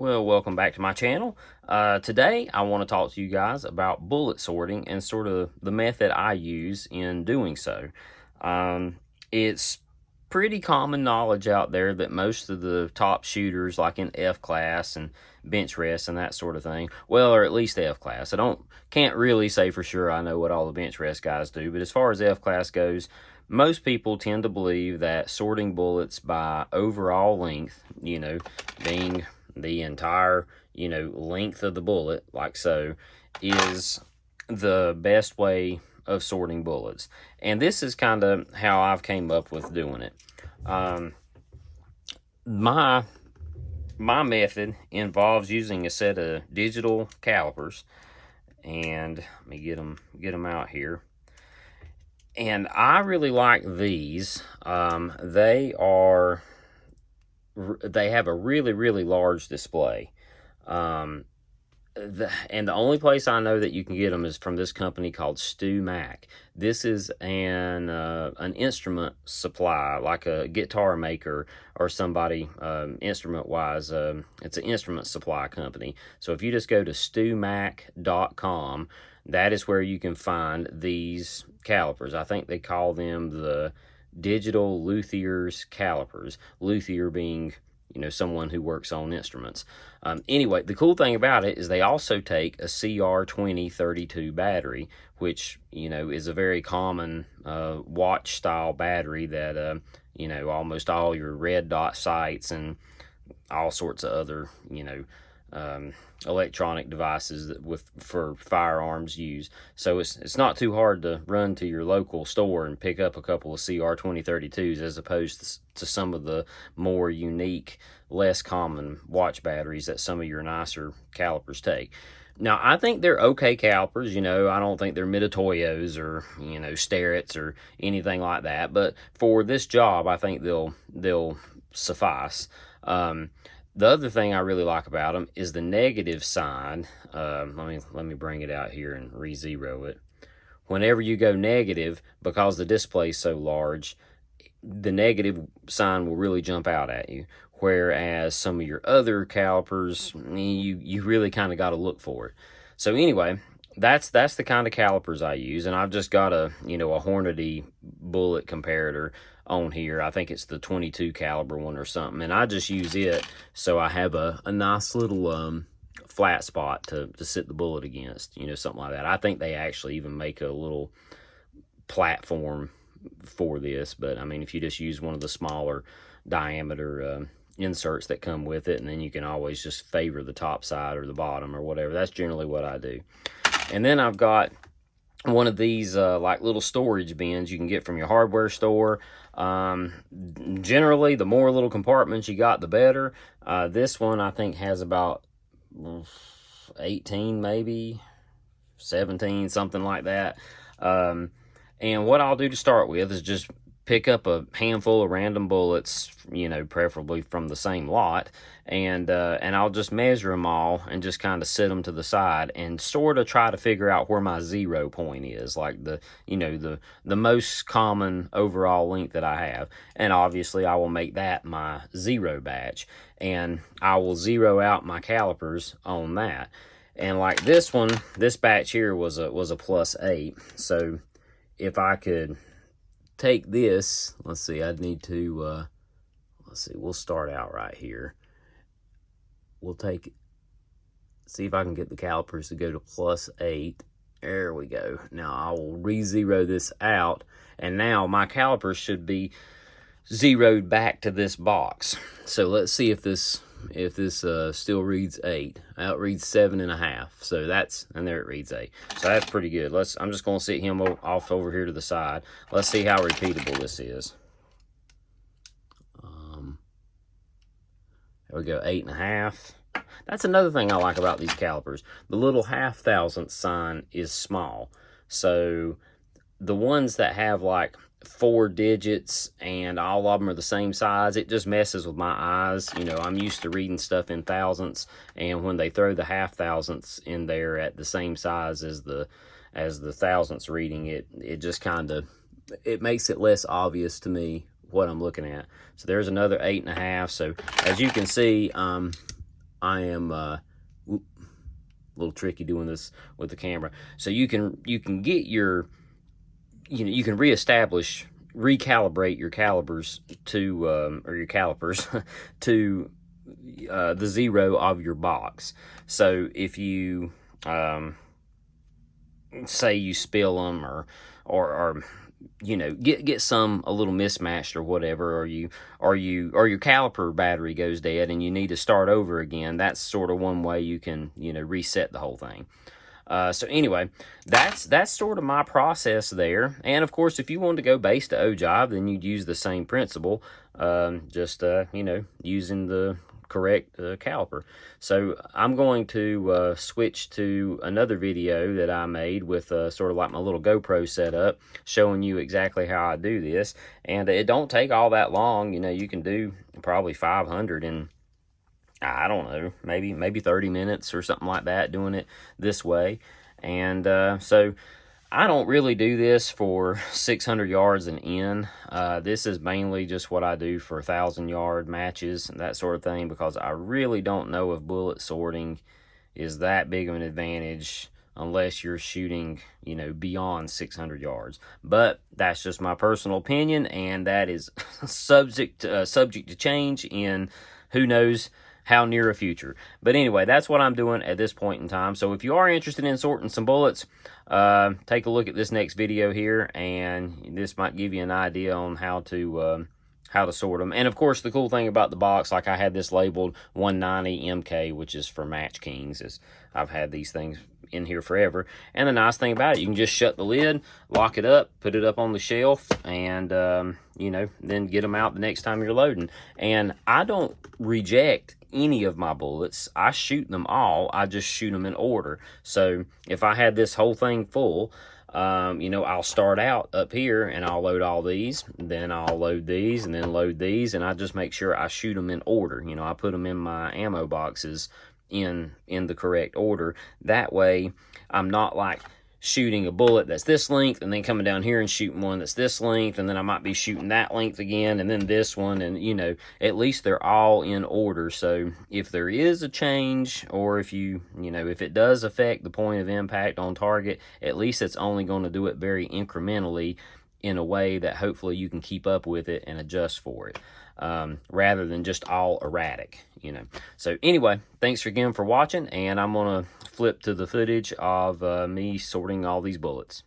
Well, welcome back to my channel. Today, I want to talk to you guys about bullet sorting and sort of the method I use in doing so. It's pretty common knowledge out there that most of the top shooters, like in F class and bench rest and that sort of thing, well, or at least F class. Can't really say for sure I know what all the bench rest guys do, but as far as F class goes, most people tend to believe that sorting bullets by overall length, being the entire, length of the bullet, like so, is the best way of sorting bullets. And this is kind of how I've came up with doing it. My method involves using a set of digital calipers, and let me get them out here. And I really like these. They have a really large display. And the only place I know that you can get them is from this company called Stu Mac. This is an instrument supply, like a guitar maker or somebody, instrument-wise. It's an instrument supply company. So if you just go to stumac.com, that is where you can find these calipers. I think they call them the digital luthier's calipers. Luthier being, someone who works on instruments. Anyway, the cool thing about it is they also take a CR2032 battery, which, is a very common watch style battery that, almost all your red dot sights and all sorts of other, electronic devices that for firearms use. So it's not too hard to run to your local store and pick up a couple of CR2032s as opposed to some of the more unique, less common watch batteries that some of your nicer calipers take. Now, I think they're okay calipers. I don't think they're Mitutoyos or, Starretts or anything like that. But for this job, I think they'll suffice. The other thing I really like about them is the negative side. Let me bring it out here and re-zero it. Whenever you go negative, because the display is so large, the negative sign will really jump out at you. Whereas some of your other calipers, you really kind of got to look for it. So anyway, that's the kind of calipers I use, and I've just got a Hornady bullet comparator on here. I think it's the 22 caliber one or something, and I just use it so I have a nice little flat spot to sit the bullet against, something like that. I think they actually even make a little platform for this, but I mean, if you just use one of the smaller diameter inserts that come with it, and then you can always just favor the top side or the bottom or whatever. That's generally what I do. And then I've got one of these like little storage bins you can get from your hardware store. Generally, the more little compartments you got, the better. This one I think has about 18, maybe 17, something like that. And what I'll do to start with is just pick up a handful of random bullets, preferably from the same lot, and I'll just measure them all and just kind of sit them to the side and sort of try to figure out where my 0 point is, like the most common overall length that I have. And obviously I will make that my 0 batch, and I will zero out my calipers on that. And like this batch here was a +8. So if I could take this, let's see, I'd need to, we'll start out right here. We'll see if I can get the calipers to go to +8. There we go. Now I will re-zero this out, and now my calipers should be zeroed back to this box. So let's see if this still reads 8. It reads 7.5. So and there it reads 8. So that's pretty good. I'm just going to sit him off over here to the side. Let's see how repeatable this is. There we go, 8.5. That's another thing I like about these calipers. The little 0.5 sign is small. So the ones that have like 4 digits and all of them are the same size, it just messes with my eyes. I'm used to reading stuff in thousandths, and when they throw the 0.5 in there at the same size as the thousandths reading, it just kind of, it makes it less obvious to me what I'm looking at. So there's another 8.5. So as you can see, I am a little tricky doing this with the camera. So you can get your, you can reestablish, recalibrate your calipers to or your calipers to the zero of your box. So if you say you spill them, or get some a little mismatched or whatever, or your caliper battery goes dead and you need to start over again, that's sort of one way you can reset the whole thing. So anyway, that's sort of my process there. And of course, if you wanted to go base to ogive, then you'd use the same principle, just using the correct caliper. So I'm going to switch to another video that I made with sort of like my little GoPro setup, showing you exactly how I do this. And it don't take all that long. You can do probably 500 in, I don't know, maybe 30 minutes or something like that, doing it this way. And so I don't really do this for 600 yards and in. This is mainly just what I do for 1,000-yard matches and that sort of thing, because I really don't know if bullet sorting is that big of an advantage unless you're shooting, beyond 600 yards. But that's just my personal opinion, and that is subject to change in who knows how near a future. But anyway, that's what I'm doing at this point in time. So if you are interested in sorting some bullets, take a look at this next video here, and this might give you an idea on how to sort them. And of course, the cool thing about the box, like I had this labeled 190 MK, which is for Match Kings, is I've had these things in here forever. And the nice thing about it, you can just shut the lid, lock it up, put it up on the shelf, and then get them out the next time you're loading. And I don't reject any of my bullets. I shoot them all. I just shoot them in order. So if I had this whole thing full, I'll start out up here and I'll load all these, then I'll load these, and then load these, and I just make sure I shoot them in order. I put them in my ammo boxes in the correct order. That way I'm not like shooting a bullet that's this length and then coming down here and shooting one that's this length, and then I might be shooting that length again and then this one, and at least they're all in order. So if there is a change, or if if it does affect the point of impact on target, at least it's only going to do it very incrementally, in a way that hopefully you can keep up with it and adjust for it, rather than just all erratic. So anyway, thanks again for watching, and I'm gonna flip to the footage of me sorting all these bullets.